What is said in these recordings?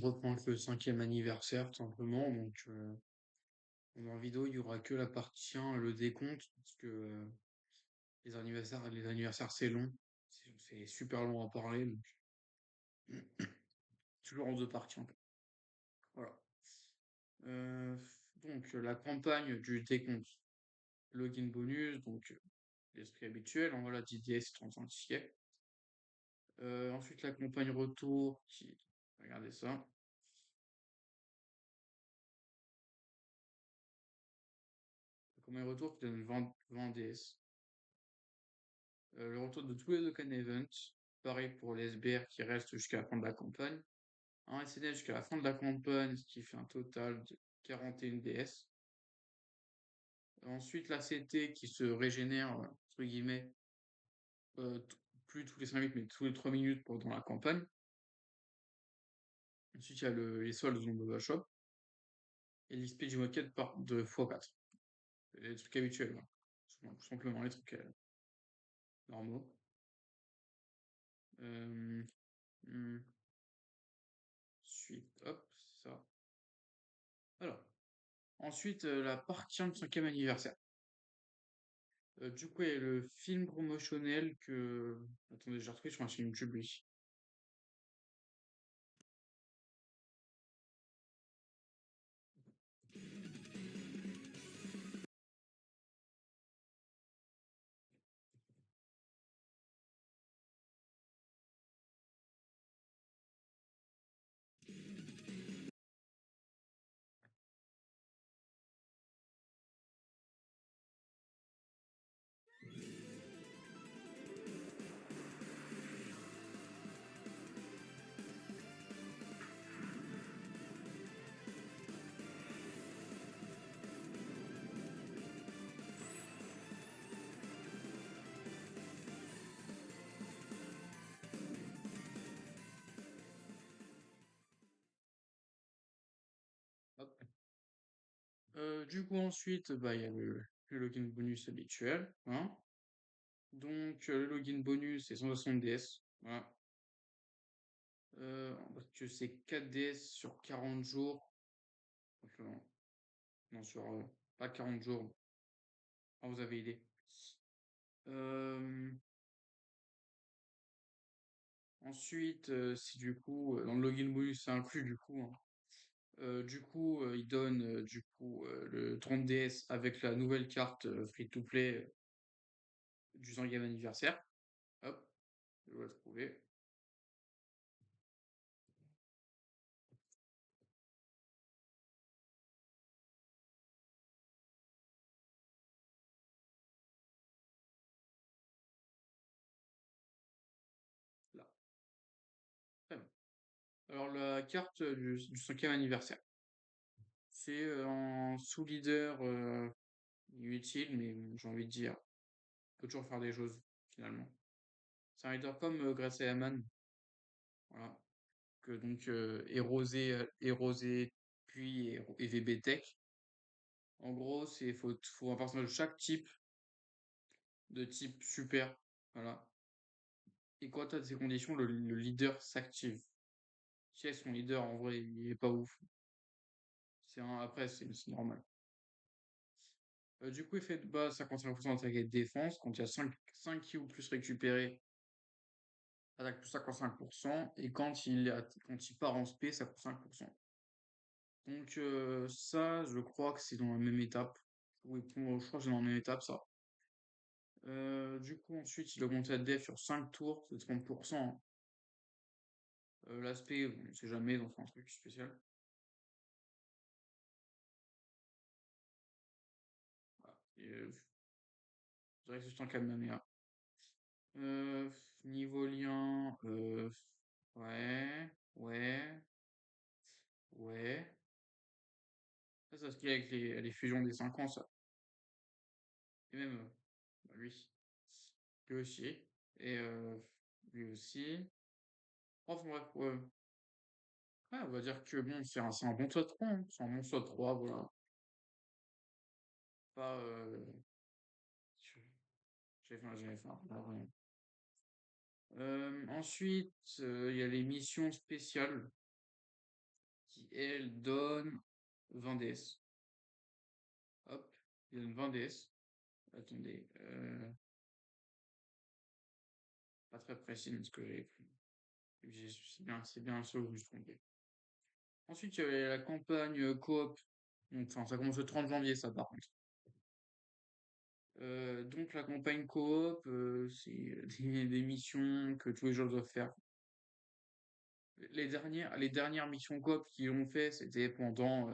représente le 5e anniversaire, tout simplement. Donc, dans la vidéo, il y aura que la partie 1, le décompte, parce que les anniversaires, c'est long. C'est super long à parler, donc toujours en deux parties, en fait. Voilà. Euh, donc, la campagne du décompte, login bonus, donc les trucs habituels, en voilà, DDS 35 tickets. Ensuite, la campagne retour, regardez ça. La campagne retour qui donne 20 DS. Le retour de tous les token events. Pareil pour les SBR qui restent jusqu'à la fin de la campagne. Un SNL jusqu'à la fin de la campagne, ce qui fait un total de 41 DS. Ensuite, la CT qui se régénère, entre guillemets, plus tous les 5 minutes, mais tous les 3 minutes pendant la campagne. Ensuite, il y a les soldes dans le shop. Et l'XP du moquette par 2 x4. Les trucs habituels, hein. Tout simplement les trucs normaux. Euh, hmm, Ensuite, hop, ça. Alors, ensuite, la partie 1 du 5e anniversaire. Du coup, il y a le film promotionnel que. Attendez, j'ai retrouvé sur un film YouTube, lui. Hop. Du coup, ensuite, bah, il y a le login bonus habituel, hein. Donc, le login bonus, c'est 160 DS. Voilà. Parce que c'est 4 DS sur 40 jours. Donc, non, sur pas 40 jours. Ah, vous avez idée. Euh, Ensuite, si du coup, dans le login bonus, c'est inclus du coup, hein. Du coup, il donne du coup le 30 DS avec la nouvelle carte free-to-play du 5e anniversaire. Hop, je vais le trouver. Là. Très bien. Alors, la carte du 5e anniversaire. C'est en sous-leader inutile, mais j'ai envie de dire, on peut toujours faire des choses finalement. C'est un leader comme Grace Ayaman, voilà, que donc Érosé, puis et VB Tech. En gros, faut un personnage de chaque type, de type super, voilà. Et quand tu as ces conditions, le leader s'active. Si son leader, en vrai, il est pas ouf. Après, c'est normal. Du coup, effet de base, 55% d'attaque et de défense. Quand il y a 5 kills ou plus récupérés, attaque plus 55%. Et quand il part en spé, ça coûte 5%. Donc, ça, je crois que c'est dans la même étape. Oui, je crois que c'est dans la même étape, ça. Du coup, ensuite, il augmente la def sur 5 tours, c'est 30%, hein. L'aspect, on ne sait jamais, donc c'est un truc spécial. Voilà. Je dirais que c'est un Kamehameha. Euh, Niveau lien, ouais, ouais, ouais. Ça se lie avec les fusions des 5 ans, ça. Et même bah, lui aussi. Et lui aussi. Enfin bref, ouais. Ouais, on va dire que bon, c'est un bon choix de 3, hein. C'est un bon choix de 3, voilà. Pas. J'avais fait un peu rien. Ensuite, il y a les missions spéciales. elle donne 20 DS. Hop, il donne 20 DS. Attendez, pas très précis ce que j'ai écrit. C'est bien ça où je me suis trompé. Ensuite, il y avait la campagne coop. Donc, enfin, ça commence le 30 janvier, ça, par contre. Donc, la campagne coop, c'est des missions que tous les joueurs doivent faire. Les dernières missions coop qu'ils ont fait, c'était pendant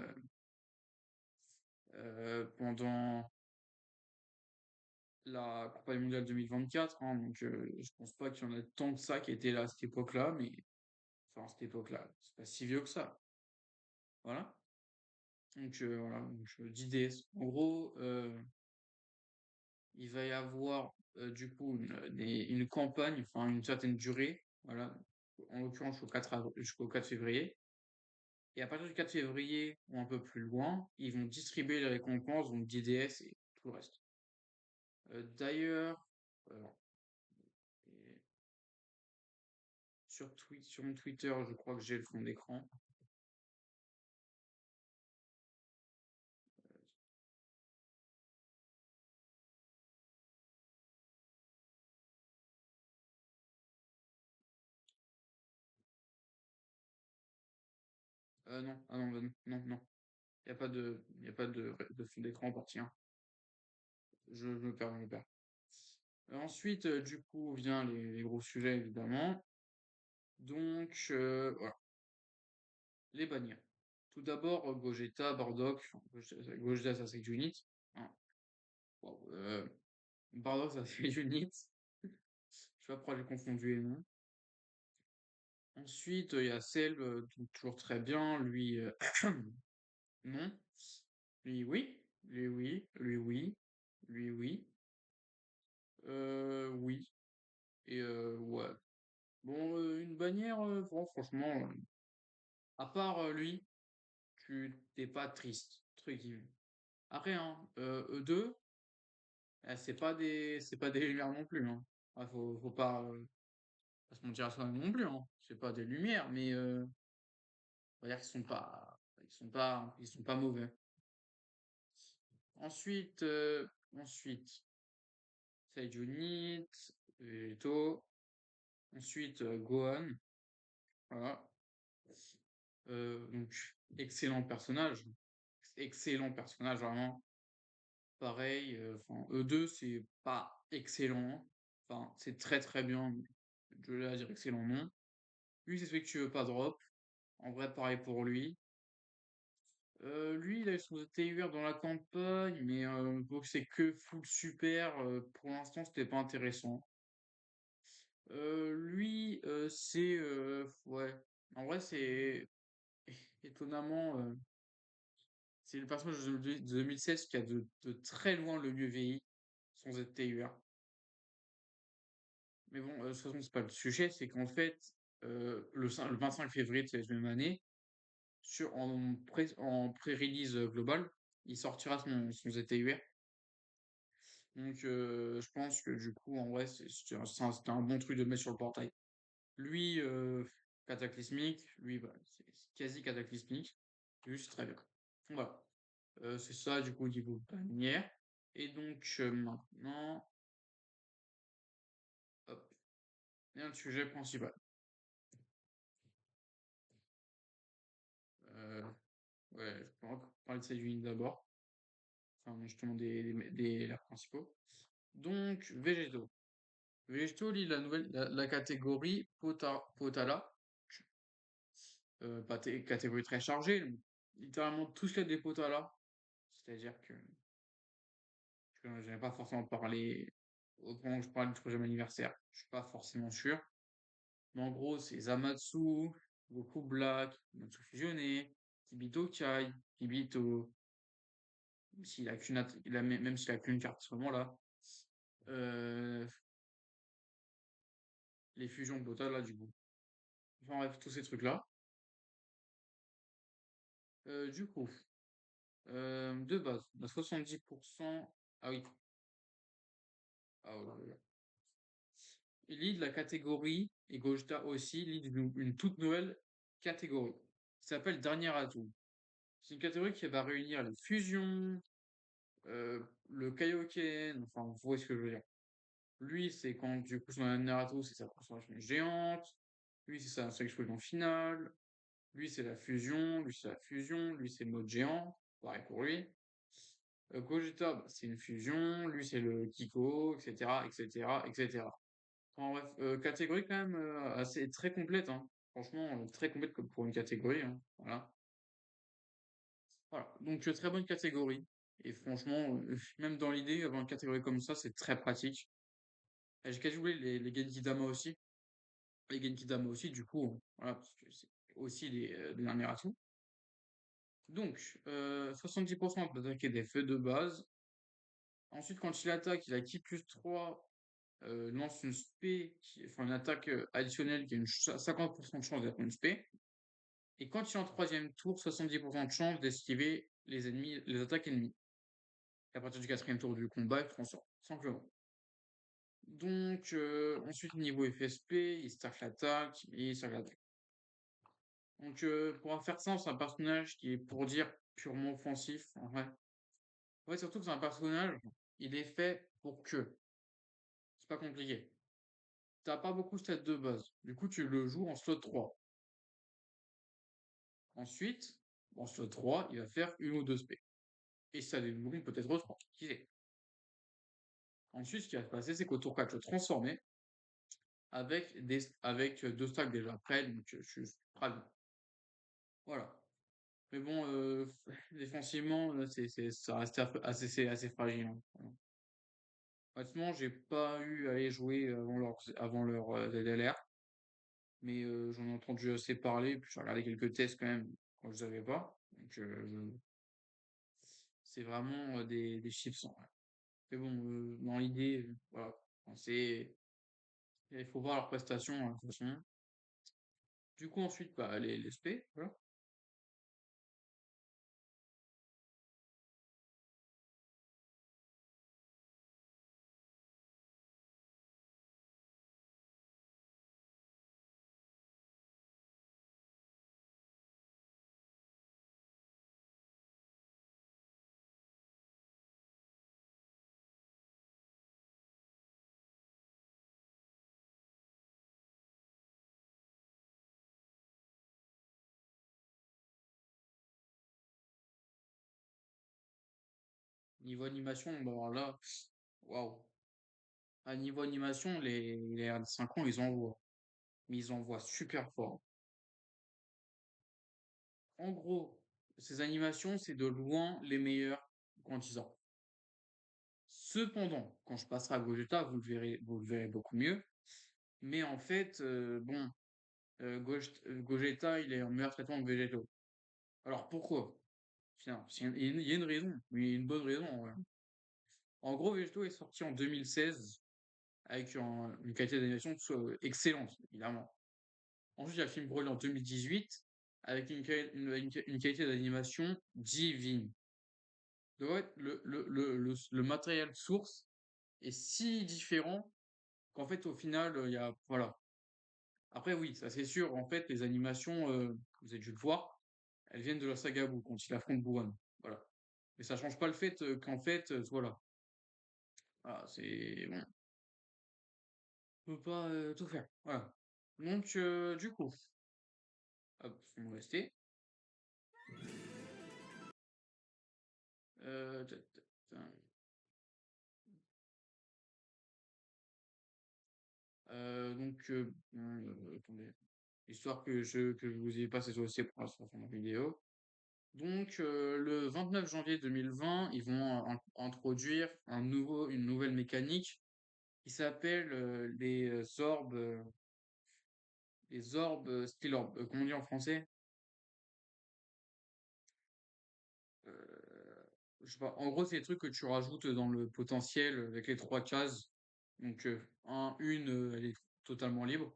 la campagne mondiale 2024, hein, donc je pense pas qu'il y en a tant que ça qui étaient là à cette époque-là, mais enfin, à cette époque-là, c'est pas si vieux que ça. Voilà. Donc, voilà, donc, 10 DS. En gros, il va y avoir du coup une campagne, enfin une certaine durée, voilà, en l'occurrence jusqu'au 4 février. Et à partir du 4 février ou un peu plus loin, ils vont distribuer les récompenses, donc 10 DS et tout le reste. D'ailleurs, euh, et sur mon Twitter, je crois que j'ai le fond d'écran. Non, ah non, non, non. Il y a pas de fond d'écran en partie 1. Je me perds. Ensuite, du coup, vient les gros sujets, évidemment. Donc, voilà, les bannières. Tout d'abord, Gogeta, Bardock, enfin, Gogeta, ça c'est Unit. Hein. Wow, Bardock, ça c'est Unit. Je sais pas pourquoi j'ai confondu les noms. Ensuite, il y a Cell, toujours très bien. Lui, non. Lui, oui. Lui, oui. Lui, oui. Lui, oui. Oui. Et ouais. Bon, une bannière, bon, franchement, à part lui, tu t'es pas triste, truc guillemets. Après, hein, eux deux, c'est pas des lumières non plus, hein. Ah, faut pas se mentir à soi-même non plus, hein. C'est pas des lumières, mais on va dire qu'ils sont pas mauvais. Ensuite, Sage Unit, Vegeto. Ensuite, Gohan, voilà. Donc, excellent personnage, vraiment. Pareil, enfin, eux deux, c'est pas excellent. Enfin, c'est très très bien. Je vais dire excellent non. Lui, c'est celui que tu veux pas drop. En vrai, pareil pour lui. Lui, il a eu son TUR dans la campagne, mais vu que c'est que full super, pour l'instant, c'était pas intéressant. Lui, ouais. En vrai, c'est étonnamment, c'est le personnage de 2016 qui a de très loin le mieux vieilli, sans être TUR. Mais bon, de toute façon, c'est pas le sujet, c'est qu'en fait, le 25 février de cette même année, en pré-release global, il sortira son ZTUR. Donc, je pense que du coup, en vrai, c'était un bon truc de mettre sur le portail. Lui, cataclysmique, lui, bah, c'est quasi cataclysmique. Lui, c'est très bien. Voilà. C'est ça, du coup, au niveau bannière. Et donc, maintenant, hop, vient le sujet principal. Euh, ouais, je peux encore parler de Sejuani d'abord. Enfin, justement, des leurs principaux. Donc, Végétaux. Végétaux lit la catégorie Potala. Catégorie très chargée. Donc, littéralement, tout ce qu'il y a des Potala. C'est-à-dire que je n'ai pas forcément parlé au moment où je parle du troisième anniversaire. Je suis pas forcément sûr. Mais en gros, c'est Zamatsu, Goku Black, Matsu fusionné, Kibito Kai, Kibito, même s'il a qu'une carte à ce moment-là. Euh, les fusions de Bota, là, du coup. Enfin bref, tous ces trucs-là. Du coup, de base, on a 70%. Ah oui. Ah, ouais, ouais, ouais. Il lead la catégorie, et Gogeta aussi lead une toute nouvelle catégorie. qui s'appelle dernier atout. C'est une catégorie qui va réunir les fusions, le Kaioken, enfin, vous voyez ce que je veux dire. Lui, c'est quand du coup son dernier atout, c'est sa transformation géante. Lui, c'est sa explosion finale. Lui, c'est la fusion. Lui, c'est la fusion. Lui, c'est le mode géant. Pareil pour lui. Gogeta, bah, c'est une fusion. Lui, c'est le Kiko, etc., etc., etc. En bref, catégorie quand même assez très complète, hein. Franchement, très complète comme pour une catégorie, hein. Voilà. Voilà. Donc, très bonne catégorie. Et franchement, même dans l'idée, avoir une catégorie comme ça, c'est très pratique. Et j'ai quasi oublié les Genki Dama aussi. Les Genki Dama aussi, du coup, voilà, parce que c'est aussi des derniers atouts. Donc, 70% d'attaquer des feux de base. Ensuite, quand il attaque, il a ki plus 3, lance une spé, enfin une attaque additionnelle qui a une 50% de chance d'être une spé. Et quand il est en troisième tour, 70% de chance d'esquiver les ennemis, les attaques ennemies. Et à partir du quatrième tour du combat, il transforme, simplement. Donc, ensuite, niveau FSP, il stack l'attaque et il stack l'attaque. Donc, pour faire simple, c'est un personnage qui est, pour dire, purement offensif, en vrai. Ouais, surtout que c'est un personnage, il est fait pour que. C'est pas compliqué. T'as pas beaucoup de stats de base. Du coup, tu le joues en slot 3. Ensuite, en slot 3, il va faire une ou deux spé. Et ça déboule peut-être 3. Qui sait? Ensuite, ce qui va se passer, c'est qu'au tour 4, je vais transformer avec deux stacks déjà prêts, donc je suis très bien. Voilà. Mais bon, défensivement, ça reste assez fragile, hein. Voilà. Honnêtement, j'ai pas eu à les jouer avant leur DLR, mais j'en ai entendu assez parler, puis j'ai regardé quelques tests quand même quand je savais pas. Donc, c'est vraiment des chiffres. Ouais. Mais bon, dans l'idée, voilà. Enfin, il faut voir leurs prestations, hein, de toute façon. Du coup, ensuite, bah, les SP, voilà. Niveau animation, bah, alors là, waouh. À niveau animation, les R5 ans, ils envoient. Mais ils envoient super fort. En gros, ces animations, c'est de loin les meilleures quand ils ont. Cependant, quand je passerai à Gogeta, vous le verrez beaucoup mieux. Mais en fait, bon, Gogeta, il est en meilleur traitement que Végéto. Alors pourquoi? Tiens, il y a une raison, mais il y a une bonne raison en vrai. En gros, Végéto est sorti en 2016 avec une qualité d'animation excellente, évidemment. Ensuite, il y a le film Broly en 2018 avec une qualité d'animation divine. Donc, en fait, le matériel source est si différent qu'en fait, au final, il y a. Voilà. Après, oui, ça c'est sûr, en fait, les animations, vous avez dû le voir, elles viennent de la saga Buu, quand il affronte Buran. Voilà. Mais ça change pas le fait qu'en fait, voilà. Voilà, c'est. Bon, on peut pas tout faire. Voilà. Donc, du coup, hop, on va rester. Euh, ta- ta- ta- attendez. Histoire que je vous ai pas cette OC pour l'instant sur ma vidéo. Donc, le 29 janvier 2020, ils vont introduire une nouvelle mécanique qui s'appelle les orbes style orb. Comment on dit en français? Euh, je sais pas. En gros, c'est des trucs que tu rajoutes dans le potentiel avec les trois cases. Donc, elle est totalement libre.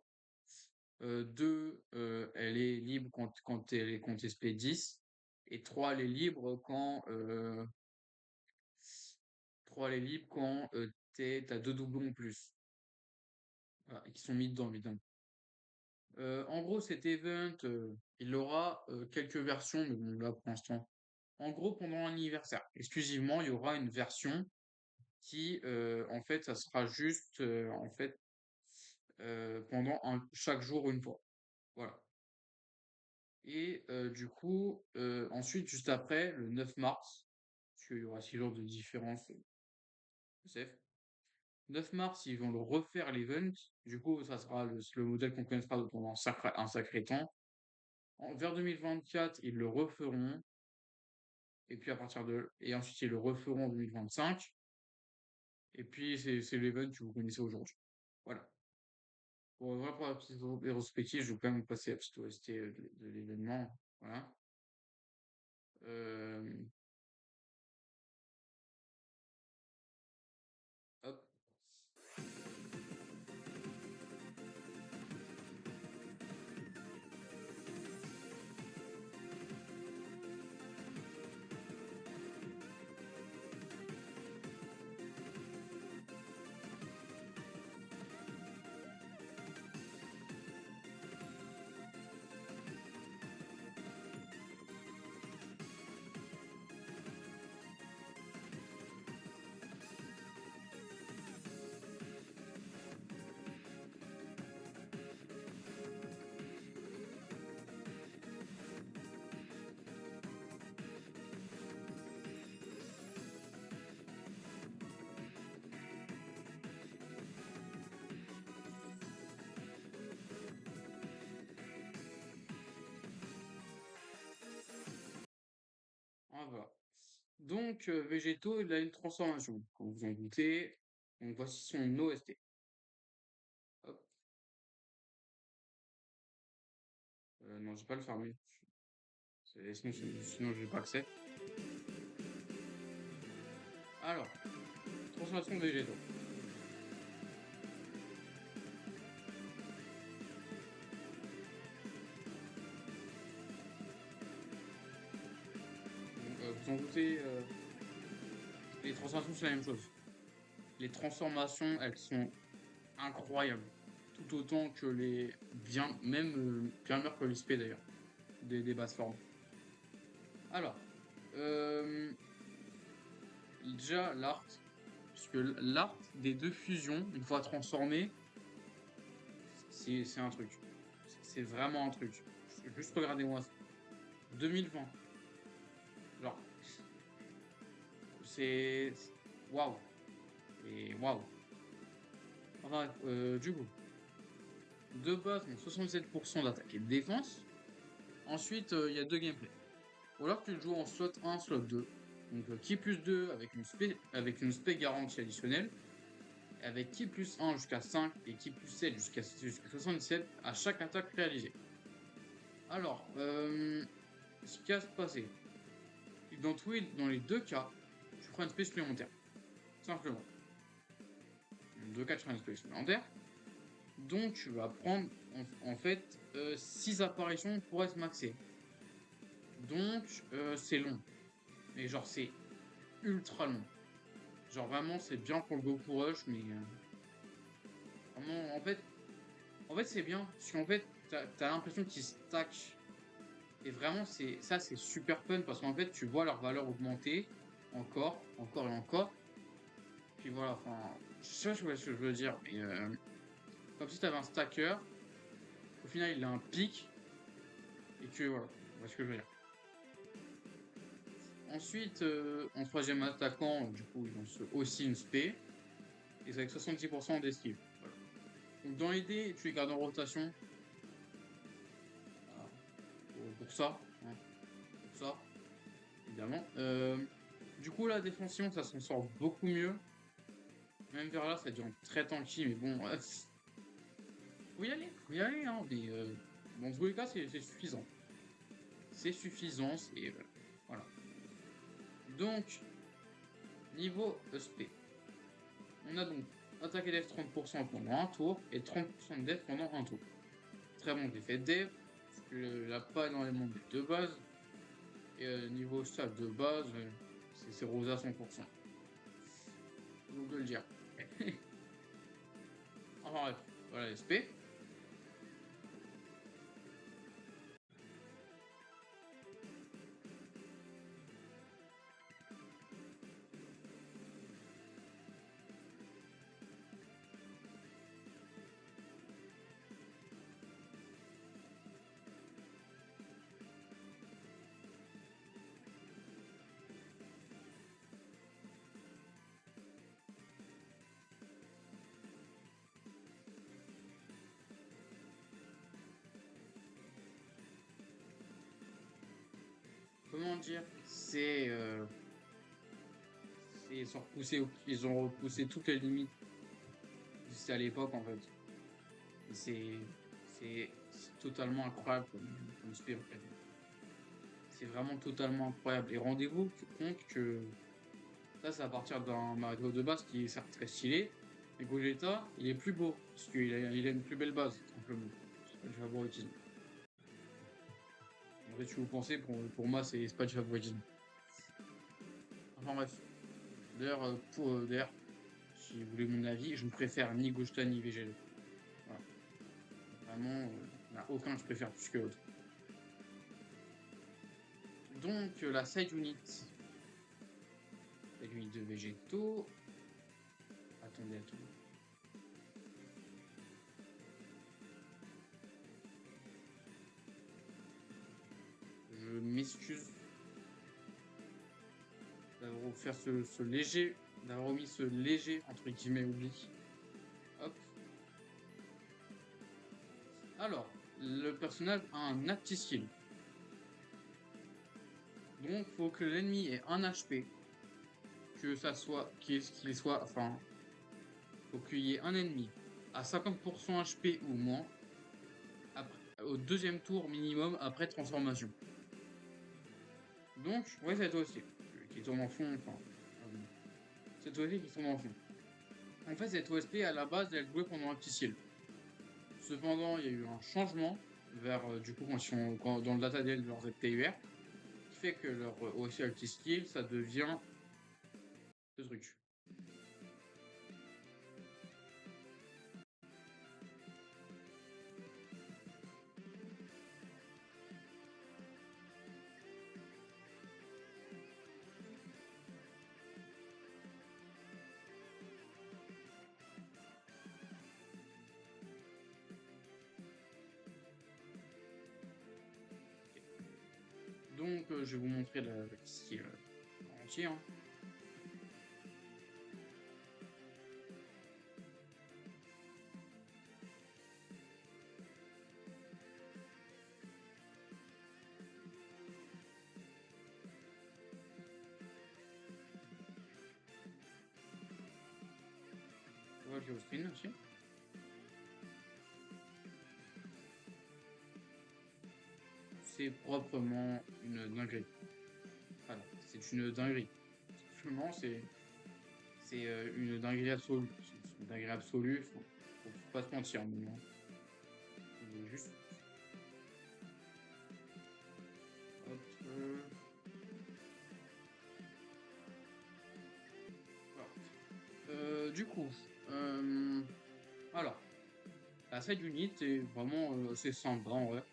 Deux, elle est libre quand t'es SP 10. Et trois, elle est libre quand t'as deux doublons en plus. Voilà, et qui sont mis dedans, évidemment. En gros, cet event, il aura quelques versions, mais bon, là pour l'instant. En gros, pendant l'anniversaire, exclusivement, il y aura une version qui, en fait, ça sera juste, en fait, pendant chaque jour une fois. Voilà. Et du coup, ensuite, juste après, le 9 mars, parce qu'il y aura 6 jours de différence, SF. 9 mars, ils vont le refaire l'event. Du coup, ça sera le modèle qu'on connaîtra pendant un sacré temps. Vers 2024, ils le referont. Et puis et ensuite, ils le referont en 2025. Et puis, c'est l'event que vous connaissez aujourd'hui. Voilà. Pour la petite rétrospective, je vais quand même passer la petite OST de l'événement. Voilà. Euh, hop. Ah, voilà. Donc, Végétaux, il a une transformation, comme vous en doutez. Donc, voici son OST. Hop. Non, j'ai pas le fermer. Sinon, j'ai pas accès. Alors, transformation de Végétaux. Donc, vous en doutez, les transformations, c'est la même chose. Les transformations, elles sont incroyables. Tout autant que même bien meilleures que l'XP d'ailleurs, des basses formes. Alors, euh, déjà l'art, puisque l'art des deux fusions, une fois transformé, c'est un truc. C'est vraiment un truc. Juste regardez-moi ça. 2020. Genre, c'est. Waouh. Et waouh. Enfin, bref, du coup, de base, on a 67% d'attaque et de défense. Ensuite, il y a deux gameplays. Ou alors tu le joues en slot 1, slot 2. Donc qui plus 2 avec une spé garantie additionnelle. Avec qui plus 1 jusqu'à 5 et qui plus 7 jusqu'à 77 à chaque attaque réalisée. Alors, ce qui va se passer, c'est que dans les deux cas, tu prends une spé supplémentaire. Simplement. Dans les deux cas, tu prends une spé supplémentaire. Donc tu vas prendre en fait 6 apparitions pour être maxé. Donc c'est long. Mais genre c'est ultra long. Genre vraiment c'est bien pour le Goku Rush, mais vraiment en fait c'est bien parce qu'en fait t'as l'impression qu'ils stack et vraiment c'est super fun parce qu'en fait tu vois leur valeur augmenter encore, encore et encore. Puis voilà, enfin je sais pas ce que je veux dire, mais comme si t'avais un stacker, au final il a un pic et que voilà, voilà ce que je veux dire. Ensuite, en troisième attaquant, du coup, ils ont aussi une spé. Et c'est avec 70% d'esquive. Voilà. Donc dans l'idée, tu les gardes en rotation. Voilà. Pour ça. Hein, pour ça, évidemment. Du coup, là, défensivement, ça s'en sort beaucoup mieux. Même vers là, ça devient très tanky, mais bon, faut y aller, hein. Mais bon, dans tous les cas, c'est suffisant. C'est suffisant, voilà. Donc, niveau SP. On a donc attaque et def 30% pendant un tour et 30% de def pendant un tour. Très bon effet de def, parce qu'il n'a pas énormément de def de base. Et niveau staff de base, c'est rosé à 100%. Donc de le dire. Enfin bref, voilà l'SP. comment dire? Ils ont repoussé toutes les limites existaient à l'époque, en fait. Et c'est totalement incroyable comme spé, en fait. C'est vraiment totalement incroyable. Et rendez-vous compte que ça, c'est à partir d'un Mario de base qui est certes très stylé, mais Gogeta, il est plus beau, parce qu'il a une plus belle base, simplement. C'est pas du favoritisme. En fait, si vous pensez, pour moi, c'est pas du favoritisme. Enfin bref. D'ailleurs, si vous voulez mon avis, je ne préfère ni Gogeta ni Vegeta. Voilà. Vraiment, il n'y en a aucun que je préfère plus que l'autre. Donc, la side unit. Side unit de végétaux. Attendez. Je m'excuse d'avoir offert ce léger, d'avoir omis ce léger, entre guillemets, oubli. Hop. Alors, le personnage a un active skill. Donc, faut que l'ennemi ait un HP. Que ça soit, enfin, faut qu'il y ait un ennemi à 50% HP ou moins au deuxième tour minimum après transformation. Donc, ouais, cette OST qui tourne en fond, enfin, cette OST qui tourne en fond. En fait, cette OST à la base, elle jouait pendant un petit ciel. Cependant, il y a eu un changement vers, du coup, dans le data DL de leur ZTUR, qui fait que leur OST Alti Skill, ça devient ce truc. Donc, je vais vous montrer la skill en entier. Hein. On va le screen aussi. C'est proprement une dinguerie. Voilà, c'est une dinguerie. Simplement, c'est une dinguerie absolue. C'est une dinguerie absolue, faut pas se mentir. Mais juste. Hop, voilà. Du coup, alors, la side unit est vraiment assez sympa en vrai.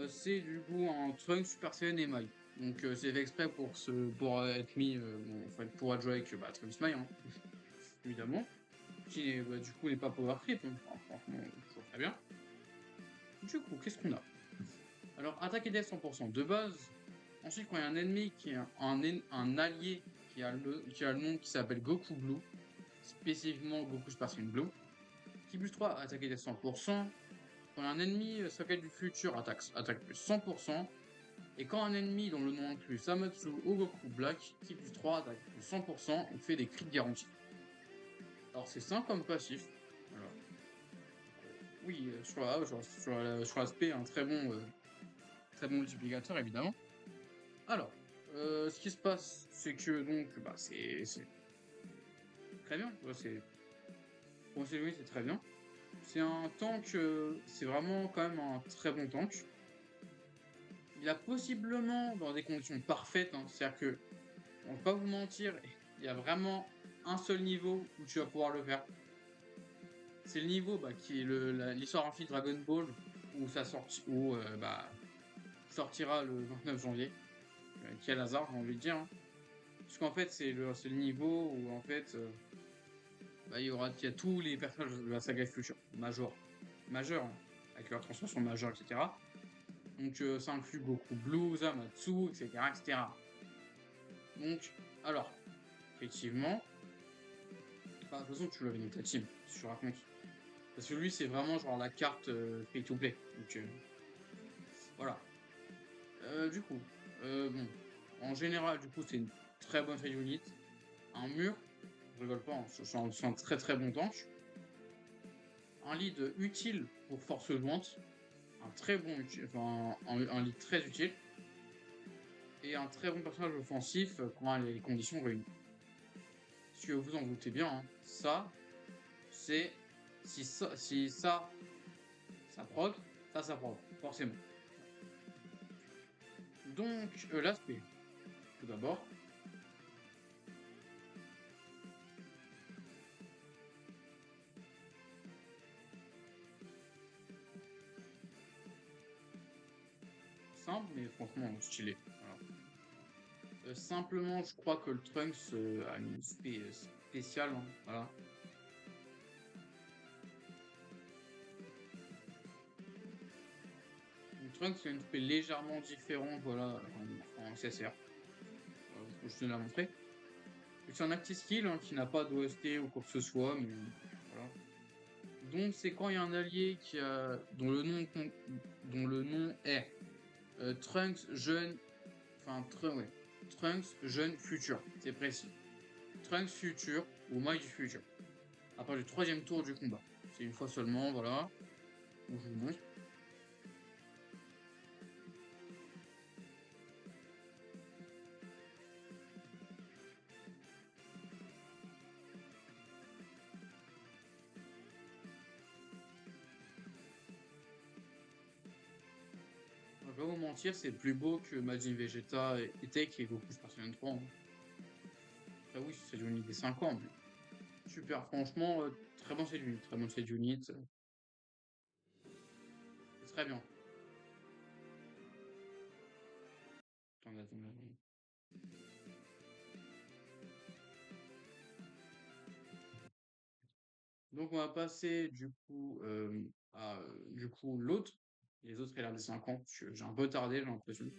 C'est du coup un Trunks Super Saiyan Émail. Donc c'est fait exprès pour être mis, pour être joué avec Trunks Mail, hein, évidemment. Qui du coup n'est pas Power Trip, hein. Enfin, franchement, toujours très bien. Du coup, qu'est-ce qu'on a? Alors, attaque et def 100% de base. Ensuite, quand il y a un ennemi qui est un allié qui a le nom qui s'appelle Goku Blue, spécifiquement Goku Super Saiyan Blue, qui plus 3, attaque et def 100%. Quand un ennemi s'appelle du futur, attaque plus 100%. Et quand un ennemi dont le nom inclut Samatsu ou Goku Black, qui plus 3, attaque plus 100%, il fait des crits garantis. Alors c'est simple comme passif. Alors, oui, sur l'aspect, un très bon multiplicateur évidemment. Alors, ce qui se passe, c'est que donc, c'est très bien. Pour c'est très bien. C'est un tank, c'est vraiment quand même un très bon tank. Il a possiblement, dans des conditions parfaites, hein, c'est-à-dire que, on va pas vous mentir, il y a vraiment un seul niveau où tu vas pouvoir le faire. C'est le niveau qui est l'histoire infinie Dragon Ball, où sortira le 29 janvier. Quel hasard, j'ai envie de dire. Hein. Parce qu'en fait, c'est le niveau où en fait, il y a tous les personnages de la saga Future, majeur, hein, avec leur transformation majeure, etc. Donc ça inclut Goku Blue, Zamatsu, etc. Donc, alors, effectivement, de toute façon, tu l'avais dans ta team, si je raconte. Parce que lui, c'est vraiment genre la carte pay to play. Donc, voilà. Du coup, Bon, en général, du coup, c'est une très bonne trade unit. Un mur, je rigole pas, hein, c'est un très très bon tank. Un lead utile pour force jointe, un très bon enfin un lead très utile. Et un très bon personnage offensif quand les conditions réunies. Si vous en doutez bien, hein, ça, c'est si ça proc, ça proc, forcément. Donc l'aspect, tout d'abord. Simple, mais franchement stylé. Voilà. Simplement, je crois que le Trunks a une spéciale. Hein, voilà. Le Trunks a une spé légèrement différente voilà, en SSR. Voilà, je te l'ai montré. C'est un active skill hein, qui n'a pas d'OST ou quoi que ce soit, mais voilà. Donc c'est quand il y a un allié qui a, dont le nom est Trunks jeune, enfin ouais, Trunks jeune futur, c'est précis. Trunks futur ou Mighty futur. À part du 3e tour du combat. C'est une fois seulement, voilà. Où je vous montre. Je vais pas vous mentir, c'est plus beau que Majin Vegeta et Tech et Goku Super Saiyan 3. Hein. Après oui, c'est unit des 5 ans. Mais super, franchement, très bon unit, très bon unit. C'est très bien. Attendez. Donc on va passer du coup à du coup l'autre. Les autres, il a des 50. J'ai un peu tardé, j'ai l'impression.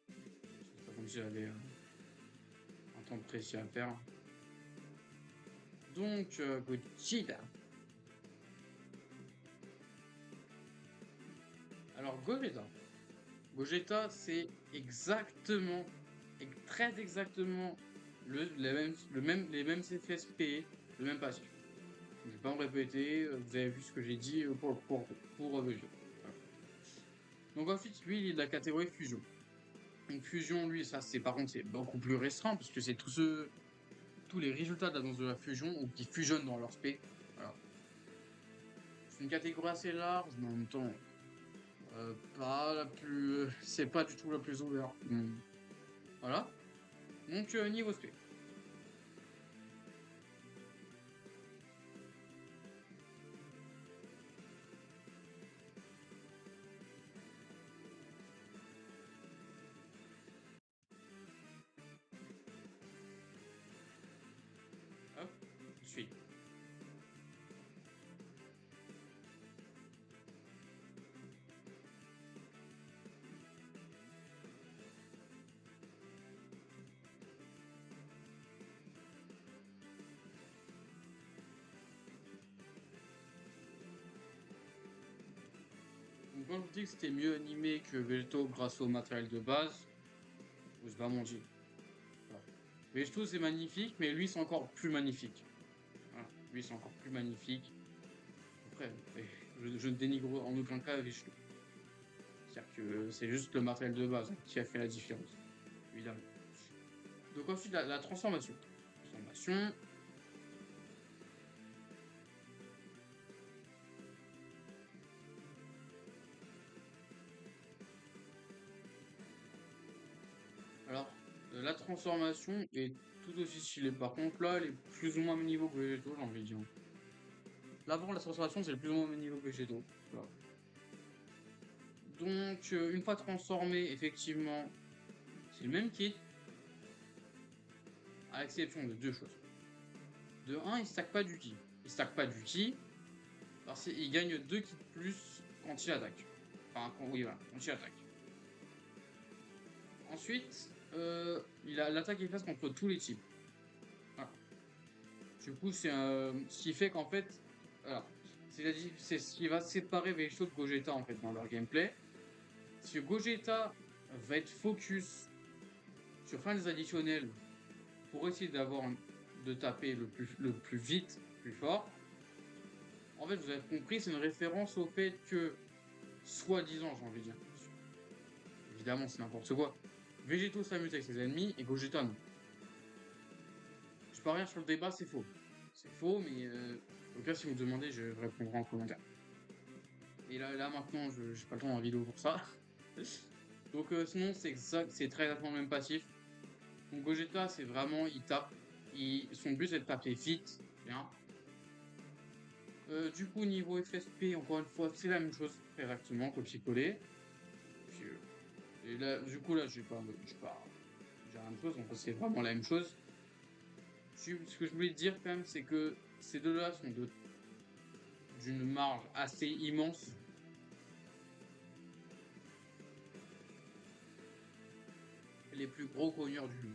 C'est pas comme si j'avais un temps précis à faire. Donc Gogeta. Alors Gogeta. Gogeta, c'est exactement, très exactement les mêmes CFSP, le même passif. Je vais pas me répéter, vous avez vu ce que j'ai dit pour Vegeta. Voilà. Donc ensuite, lui, il est de la catégorie fusion. Donc fusion, lui, ça c'est par contre c'est beaucoup plus restreint parce que c'est tous les résultats de la danse de la fusion ou qui fusionnent dans leur spé. Voilà. C'est une catégorie assez large, mais en même temps pas la plus, c'est pas du tout la plus ouverte. Voilà. Donc niveau spé. Hop, suite. Donc quand je vous dis que c'était mieux animé que Velto grâce au matériel de base, je vais pas mentir. Voilà. Velto c'est magnifique, mais lui c'est encore plus magnifique. Voilà. Lui c'est encore plus magnifique. Après, je ne dénigre en aucun cas Velto. C'est-à-dire que c'est juste le matériel de base qui a fait la différence, évidemment. Donc ensuite la transformation. Transformation. Alors, la transformation est tout aussi stylée. Par contre, là, elle est plus ou moins au même niveau que Végéto, j'ai envie de dire. L'avant, la transformation, c'est le plus ou moins au même niveau que Végéto. Voilà. Donc, une fois transformé, effectivement, c'est le même kit, à l'exception de deux choses. De un, il stack pas du ki. Il stack pas du ki, parce qu'il gagne 2 kits plus quand il attaque. Enfin, oui, voilà, quand il attaque. Ensuite, il a l'attaque efficace contre tous les types. Voilà. Du coup, c'est ce qui fait qu'en fait, voilà, c'est ce qui va séparer Végéto de Gogeta en fait dans leur gameplay. Si Gogeta va être focus sur faire des additionnels pour essayer de taper le plus vite, plus fort. En fait, vous avez compris, c'est une référence au fait que, soi-disant, j'ai envie de dire, évidemment, c'est n'importe quoi, Végéto s'amuse avec ses ennemis et Gogeta non. Je peux rien sur le débat, c'est faux. C'est faux, mais au cas si vous me demandez, je répondrai en commentaire. Et là maintenant, je n'ai pas le temps en vidéo pour ça. Donc sinon, c'est exact, c'est très exactement le même passif. Donc Gogeta, c'est vraiment, il tape. Son but, c'est de taper vite. Bien. Du coup, niveau FSP, encore une fois, c'est la même chose, exactement, copier-coller. Et là, du coup, là, je vais pas dire la même chose, donc c'est vraiment la même chose. Ce que je voulais dire quand même, c'est que ces deux-là sont d'une marge assez immense. Les plus gros cogneurs du jeu.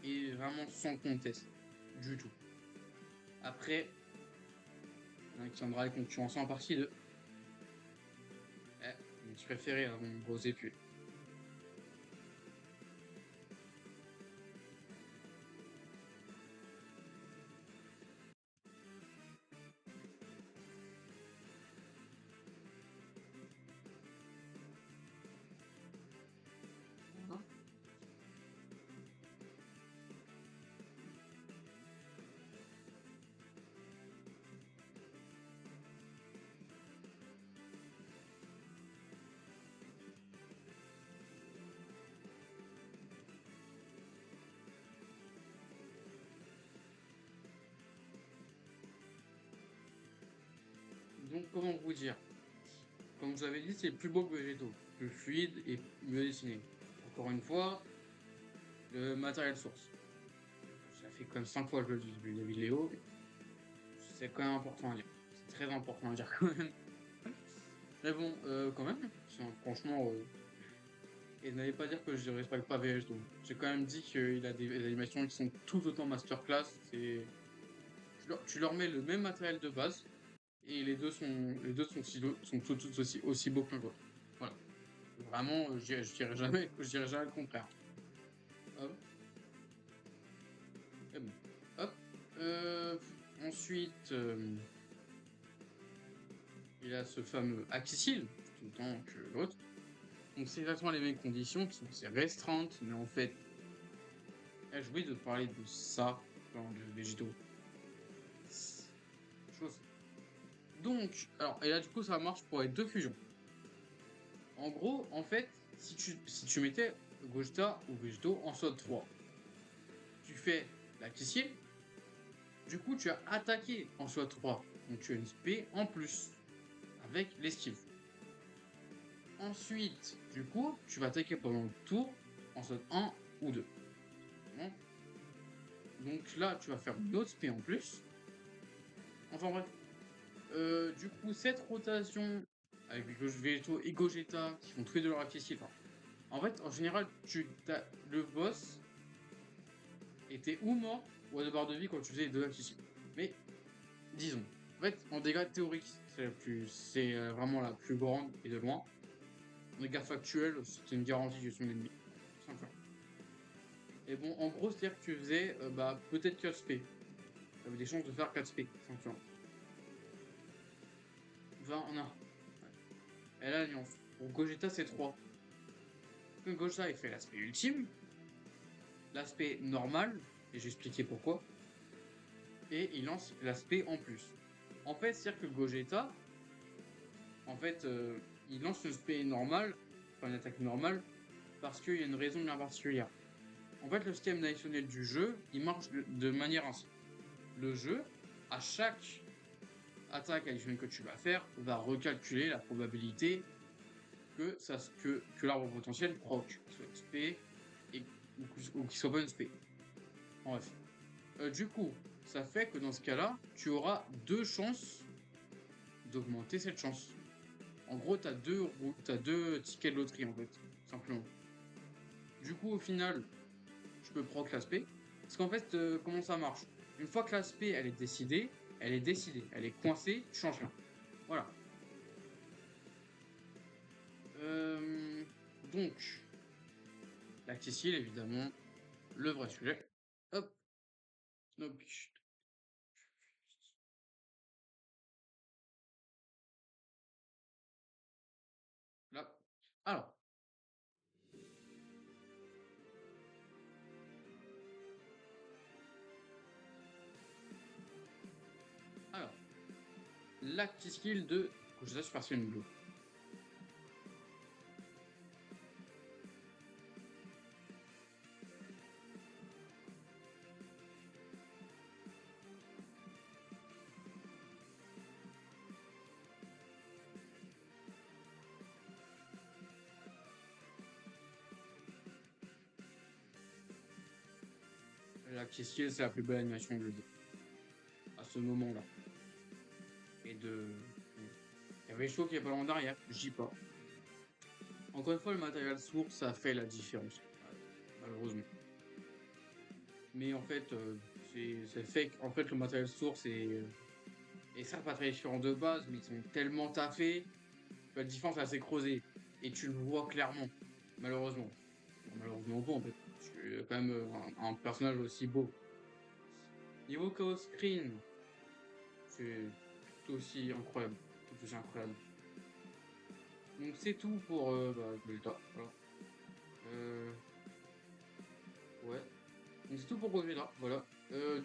Et vraiment sans conteste. Du tout. Après, il tiendra les concurrences en partie de. Mon préféré avant gros épuis. Donc, comment vous dire? Comme je vous avais dit, c'est plus beau que Végéto, plus fluide et mieux dessiné. Encore une fois, le matériel source. Ça fait quand même 5 fois que je le dis depuis la vidéo. C'est quand même important à dire. C'est très important à dire quand même. Mais bon, quand même, franchement, et n'allez pas dire que je ne respecte pas Végéto. J'ai quand même dit qu'il a des animations qui sont tout autant masterclass. Tu leur mets le même matériel de base, et sont tout aussi beaux que l'autre. Voilà. Vraiment, je dirais jamais le contraire. Hop. Et bon. Hop. Ensuite, il a ce fameux accessible, tout autant que l'autre. Donc c'est exactement les mêmes conditions qui sont assez restreintes, mais en fait, j'ai oublié de parler de ça dans le végétaux. Chose. Donc, alors, et là du coup ça marche pour les deux fusions. En gros, en fait, si tu mettais Gogeta ou Végéto en SWOT 3, tu fais l'accessible, du coup tu as attaqué en SWOT 3, donc tu as une SP en plus avec l'esquive. Ensuite, du coup, tu vas attaquer pendant le tour en SWOT 1 ou 2. Bon. Donc là, tu vas faire une autre SP en plus. Enfin bref. Du coup, cette rotation avec Végéto et Gogeta qui font tous les deux leur accessible. En fait, en général, le boss était ou mort ou à 2 barres de vie quand tu faisais les deux accessibles. Mais disons, en fait, en dégâts théoriques, c'est vraiment la plus grande et de loin. En dégâts factuels, c'était une garantie de gestion d'ennemi. Simplement. Et bon, en gros, c'est-à-dire que tu faisais peut-être 4 SP. Tu avais des chances de faire 4 SP, simplement. 20 en 1. Ouais. Et là, l'alliance. Pour Gogeta, c'est 3. Donc Gogeta, il fait l'aspect ultime, l'aspect normal, et j'ai expliqué pourquoi, et il lance l'aspect en plus. En fait, c'est-à-dire que Gogeta, en fait, il lance l'aspect normal, enfin une attaque normale, parce qu'il y a une raison bien particulière. En fait, le système additionnel du jeu, il marche de manière ainsi. Le jeu, à chaque attaque additionnelle que tu vas faire, va recalculer la probabilité que l'arbre potentiel proc, qu'il soit SP ou qu'il soit pas une SP. Bref. Du coup, ça fait que dans ce cas-là, tu auras 2 chances d'augmenter cette chance. En gros, tu as deux tickets de loterie en fait, simplement. Du coup, au final, tu peux proc l'aspect. Parce qu'en fait, comment ça marche? Une fois que l'aspect elle est décidée, elle est décidée, elle est coincée, tu changes rien. Voilà. Donc, l'accessible, évidemment, le vrai sujet. Hop, hop, là. Alors, alors, l'accessible de Gojira Super Saiyan Blue. L'accessible, c'est la plus belle animation de jeu à ce moment-là. Et de. Il y avait chaud qu'il n'y a pas longtemps derrière, je dis pas. Encore une fois, le matériel source, ça fait la différence, malheureusement. Mais en fait, c'est fait qu'en fait, le matériel source est certes pas très différent de base, mais ils sont tellement taffés que la différence est assez creusée. Et tu le vois clairement, malheureusement. Enfin, malheureusement pas, en fait. Tu es quand même un personnage aussi beau. Niveau Chaos Screen, c'est tout aussi incroyable. Tout aussi incroyable. Donc c'est tout pour Gogeta. Voilà. Euh, ouais. Donc c'est tout pour Gogeta. Voilà.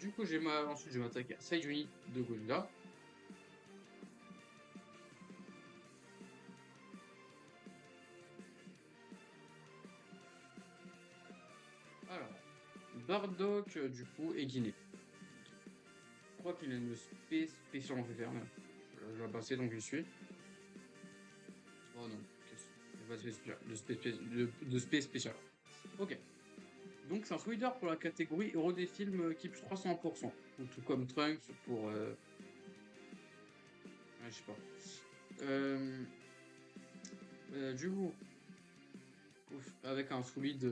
Du coup, ensuite, je vais m'attaquer à Side Unit de Gogeta. Alors, Bardock, du coup, est Guinée. Je crois qu'il a une spéciale en fait. Je vais passer, donc je suis. Oh non, il n'y a pas de spé spécial. De spé spécial. Ok. Donc c'est un sweater pour la catégorie héros des films qui plus 300%. Ou tout comme Trunks pour. Je sais pas. Euh, du coup, avec un solide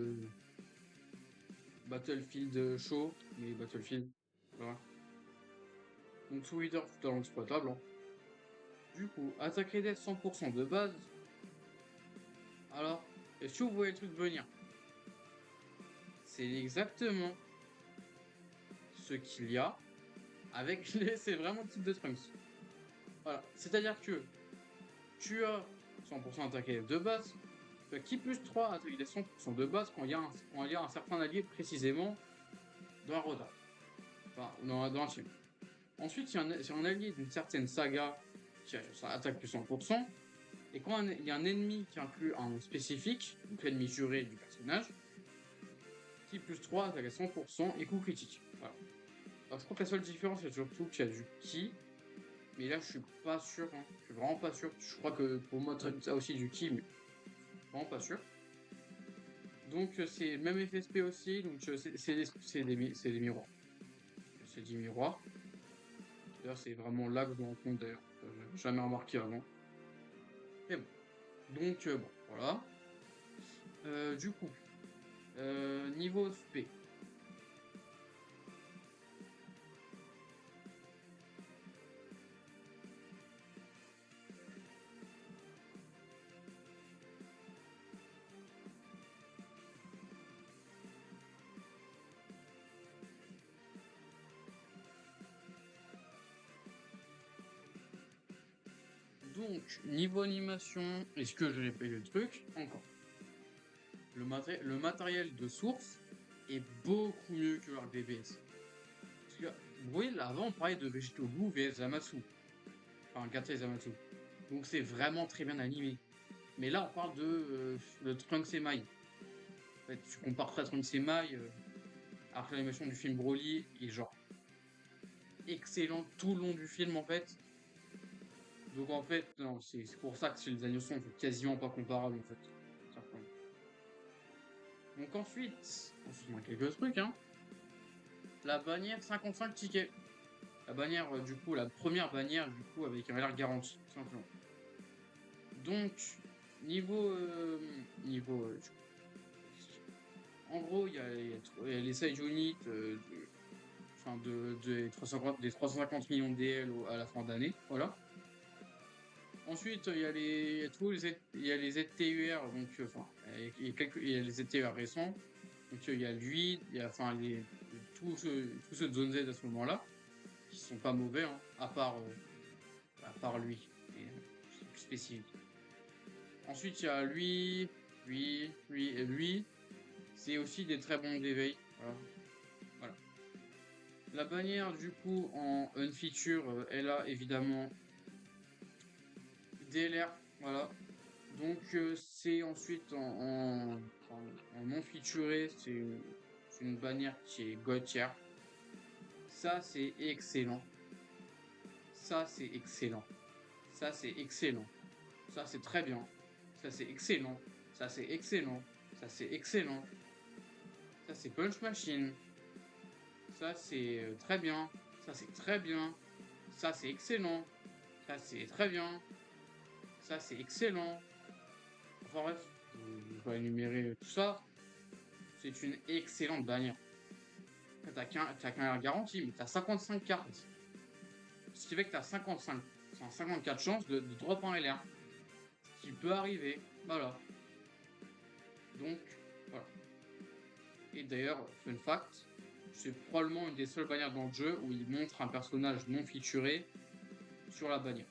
Battlefield chaud, mais Battlefield. Voilà. Donc sweater tout à l'heure exploitable. Hein. Du coup, attaque d'être 100% de base. Alors, est-ce que vous voyez le truc venir? C'est exactement ce qu'il y a avec les. C'est vraiment le type de Trunks. Voilà. C'est-à-dire que tu as 100% attaqué de base, tu as qui plus 3 attaqué 100% de base quand il y a un certain allié précisément dans un retard. Enfin, dans un team. Ensuite, il y a un allié d'une certaine saga qui a ça attaque plus 100%. Et quand il y a un ennemi qui inclut un spécifique, donc l'ennemi juré du personnage, qui plus 3 attaque à 100% et coup critique. Voilà. Alors, je crois que la seule différence, c'est surtout qu'il y a du ki. Mais là, je suis pas sûr. Hein. Je suis vraiment pas sûr. Je crois que pour moi, ça aussi du ki, mais vraiment pas sûr. Donc, c'est même FSP aussi. Donc, c'est des miroirs. C'est des miroirs. D'ailleurs, c'est vraiment là que je me rends compte, d'ailleurs. J'avais jamais remarqué avant. Mais bon. Donc, bon, voilà. Du coup, niveau FP. Donc, niveau animation, est-ce que je n'ai pas eu le truc? Encore. Le matériel de source est beaucoup mieux que l'arc DBS. Parce que, vous voyez, là, avant, on parlait de Vegetable Blue vs Zamasu. Enfin, Gacha et Zamasu. Donc, c'est vraiment très bien animé. Mais là, on parle de Trunks et Mai. En fait, tu compares ça à Trunks et Mai, alors que l'animation du film Broly est genre excellent tout le long du film, en fait. Donc, en fait, non, c'est pour ça que les animations sont quasiment pas comparables, en fait. Certains. Donc, ensuite, on a quelques trucs, hein. La bannière 55 tickets. La bannière, du coup, la première bannière, du coup, avec un valeur garantie, tout simplement. Donc, niveau. En gros, il y a les side units enfin des 350 millions de DL à la fin d'année. Voilà. Ensuite, il y a tous les il y a les ZTUR, donc enfin, il y a les ZTUR récents. Donc il y a lui, il y a enfin tous ceux de zone Z à ce moment-là, qui sont pas mauvais, hein, à part lui, et c'est plus spécifique. Ensuite, il y a lui et lui. C'est aussi des très bons d'éveil. Voilà. Voilà. La bannière, du coup, en unfeature, elle a évidemment DLR. Voilà. Donc, c'est ensuite en non featuré, c'est une bannière qui est God tier. Ça, c'est excellent. Ça, c'est excellent. Ça, c'est excellent. Ça, c'est très bien. Ça, c'est excellent. Ça, c'est excellent. Ça, c'est excellent. Ça, c'est Punch Machine. Ça, c'est très bien. Ça, c'est très bien. Ça, c'est excellent. Ça, c'est très bien. Ça, c'est excellent. Enfin bref, je vais énumérer tout ça. C'est une excellente bannière. T'as qu'un air garanti, mais t'as 55 cartes. Ce qui fait que t'as 54 chances de drop un LR. Ce qui peut arriver. Voilà. Donc, voilà. Et d'ailleurs, fun fact, c'est probablement une des seules bannières dans le jeu où il montre un personnage non featuré sur la bannière.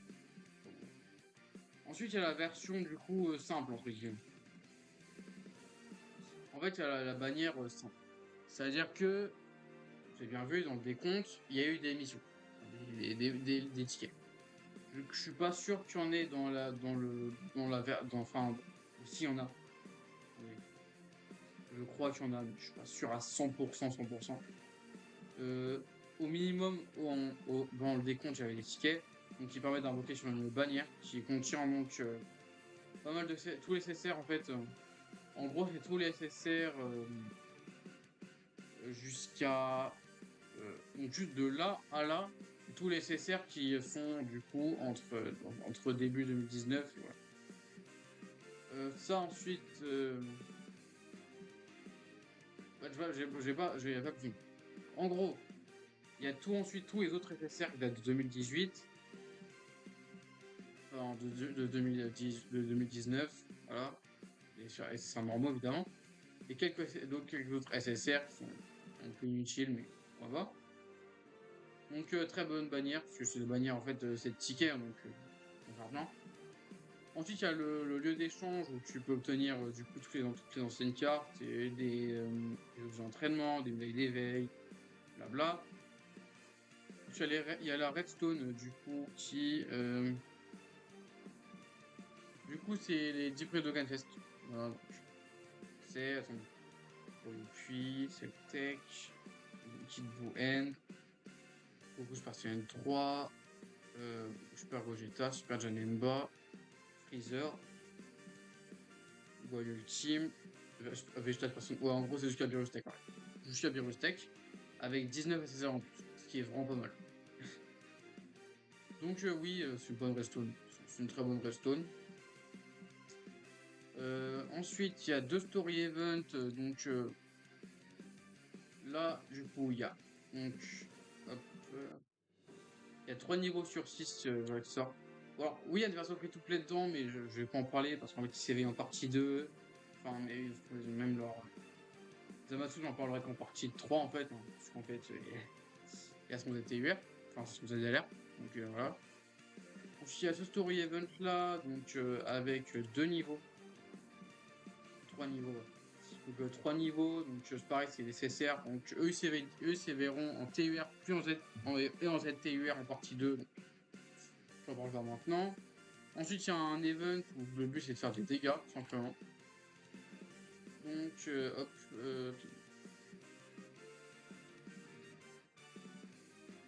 Ensuite, il y a la version du coup simple, entre guillemets. En fait, il y a la bannière simple. C'est-à-dire que, j'ai bien vu dans le décompte, il y a eu des missions, des tickets. Je suis pas sûr qu'il y en ait enfin, si y en a. Oui. Je crois qu'il y en a, mais je suis pas sûr à 100%, 100%. Au minimum, dans le décompte, j'avais des tickets, donc qui permettent d'invoquer sur une bannière qui contient donc pas mal de tous les SSR en fait. En gros, c'est tous les SSR jusqu'à donc juste de là à là, tous les SSR qui sont du coup entre début 2019 et voilà. Ça ensuite, bah, tu vois, j'ai pas besoin. En gros, il y a tout ensuite tous les autres SSR qui datent de 2018, enfin, de 2019, voilà, et sur SSR normaux évidemment, et quelques autres SSR qui sont un peu inutiles, mais on va voir. Donc très bonne bannière, parce que c'est une bannière en fait, c'est de tickets, hein, donc argent. Ensuite, il y a le lieu d'échange où tu peux obtenir du coup toutes les anciennes cartes et des objets d'entraînement, des médailles d'éveil, blabla. Il y a la redstone du coup du coup c'est les 10 prix de Gunfest. Voilà, donc c'est attendez. Puis c'est le tech, Kid Blue End, Goku Spartian 3, Super Gogeta, Super Janemba, Freezer, Goy Ultime, Vegeta Person. Ouais, en gros, c'est jusqu'à Birustech. Ouais. Jusqu'à Birustech, avec 19 SSR en plus, ce qui est vraiment pas mal. Donc, oui, c'est une bonne redstone. C'est une très bonne redstone. Ensuite, il y a deux story events. Donc, là, du coup, il y a. Donc, hop, il y a 3 niveaux sur 6 qui sortent. Alors, oui, il y a des versions free-to-play dedans, mais je vais pas en parler parce qu'en fait, ils s'éveillent en partie 2. Enfin, mais même leur. Zamasu, j'en parlerai qu'en partie 3 en fait, hein, parce qu'en fait, il y a son DTUR, enfin son ZLR, donc voilà. Ensuite, il y a ce story event là, donc avec 2 niveaux, 3 niveaux, ouais. Donc 3 niveaux, donc c'est pareil, c'est des CCR, donc eux ils s'éveilleront en TUR, puis et en ZTUR en partie 2, donc je vais en parler maintenant. Ensuite, il y a un event où le but c'est de faire des dégâts, tout simplement. Donc, hop,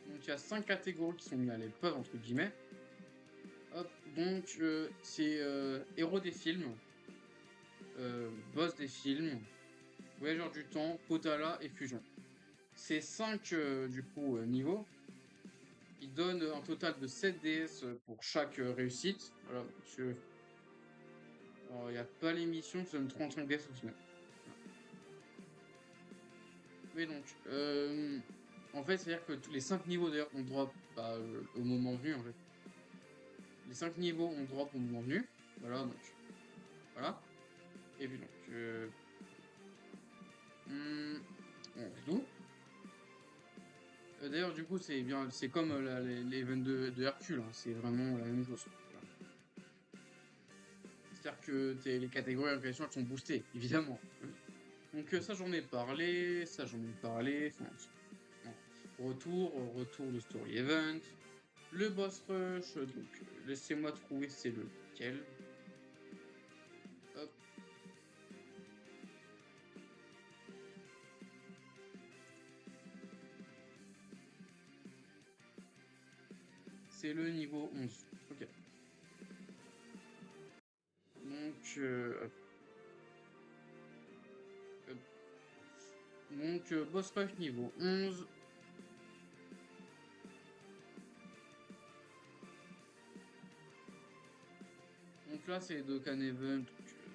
donc il y a 5 catégories qui sont mises à l'épreuve, entre guillemets. Hop, donc c'est héros des films, boss des films, voyageur du temps, Potala et fusion. Ces 5 du coup niveaux, ils donnent un total de 7 DS pour chaque réussite. Voilà, alors il n'y a pas l'émission qui donne 35 DS au final. Mais donc, en fait, c'est-à-dire que tous les 5 niveaux d'ailleurs on drop au moment venu en fait. les 5 niveaux ont drop au moment venu. Voilà, donc voilà. Et puis donc, on fait tout. D'ailleurs, du coup, c'est bien, c'est comme les events de Hercule, hein, c'est vraiment la même chose. Voilà. C'est-à-dire que les catégories en question elles sont boostées, évidemment. Donc ça j'en ai parlé, enfin, retour de story event. Le boss rush, donc laissez-moi trouver c'est lequel. Hop. C'est le niveau 11. Ok. Donc, hop. Donc boss rush niveau 11. Donc là c'est Dokkan Event, donc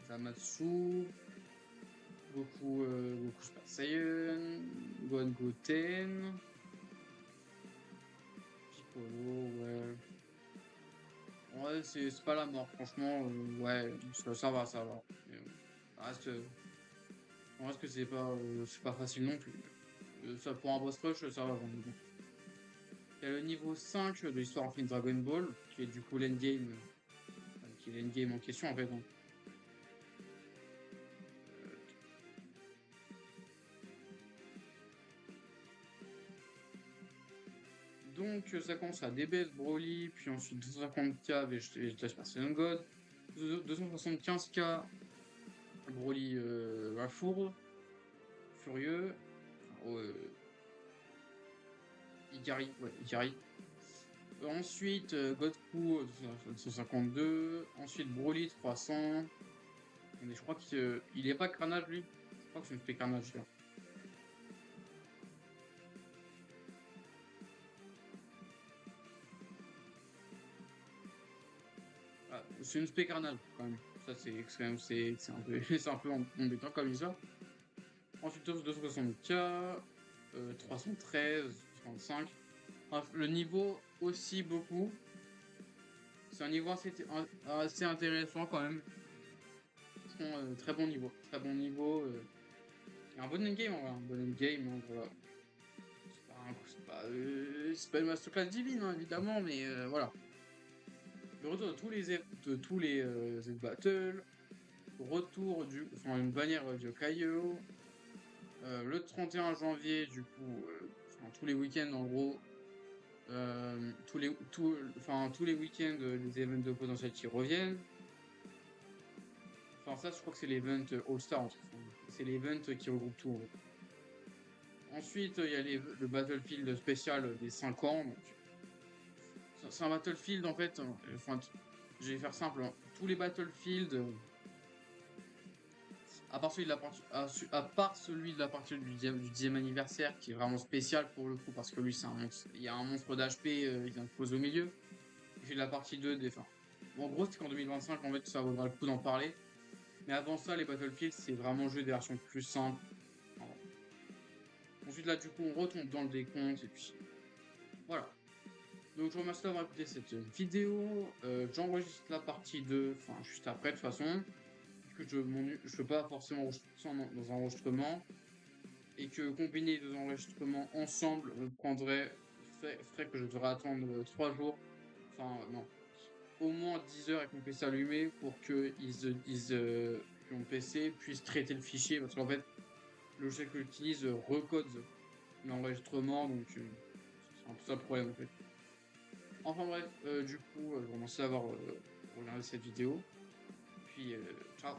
Zamatsu, Goku Super Saiyan, Gohan Goten, Piccolo, ouais. Ouais, c'est pas la mort, franchement, ouais, ça va, ça va. Mais, ça reste, on reste que c'est pas facile non plus. Ça, pour un boss rush, ça va. Bon. Il y a le niveau 5 de l'histoire infinie de Dragon Ball, qui est du coup l'endgame, qui est l'endgame en question en fait. Hein. Donc ça commence à DBS Broly, puis ensuite 250k Vegetation Person God, 275k Broly Rafour, Furieux, enfin, Ikari, ouais, Ikari. Ensuite, Godku 252, ensuite Broly 300. Mais je crois qu'il est pas carnage lui. Je crois que c'est une spé carnage là. Ah, c'est une spé carnage quand même. Ça c'est un peu c'est un peu embêtant comme ça. Ensuite 260k, 313, 35. Bref, le niveau aussi beaucoup. C'est un niveau assez intéressant quand même. Franchement, très bon niveau. Très bon niveau. Et un bon endgame, un bon endgame, hein, voilà. C'est pas une masterclass divine, hein, évidemment, mais voilà. Le retour de tous les Z-Battle, enfin une bannière du Kaio, le 31 janvier, du coup, enfin, tous les week-ends en gros, tous les week-ends, les events de potentiel qui reviennent. Enfin, ça, je crois que c'est l'event All-Star, c'est l'event qui regroupe tout. En gros. Ensuite, il y a le Battlefield spécial des 5 ans. Donc, c'est un Battlefield en fait. Enfin, je vais faire simple. Hein. Tous les Battlefield, à part celui de la partie du 10e anniversaire, qui est vraiment spécial pour le coup, parce que lui, c'est un monstre. Il y a un monstre d'HP, il vient de poser au milieu. Et puis la partie 2 des fins. Bon, en gros, c'est qu'en 2025, en fait, ça vaudra le coup d'en parler. Mais avant ça, les Battlefield, c'est vraiment jouer des versions plus simples. Voilà. Ensuite, là, du coup, on retombe dans le décompte, et puis voilà. Donc je vous remercie d'avoir écouté cette vidéo. J'enregistre la partie 2, enfin juste après de toute façon. Que je ne peux pas forcément enregistrer ça dans un enregistrement. Et que combiner les deux enregistrements ensemble ferait que je devrais attendre 3 jours. Enfin non. Au moins 10 heures avec mon PC allumé pour que mon PC puisse traiter le fichier. Parce qu'en fait, le logiciel que j'utilise recode l'enregistrement. Donc c'est un peu ça le problème en fait. Enfin bref, du coup, je vous remercie d'avoir regardé cette vidéo. Puis, ciao.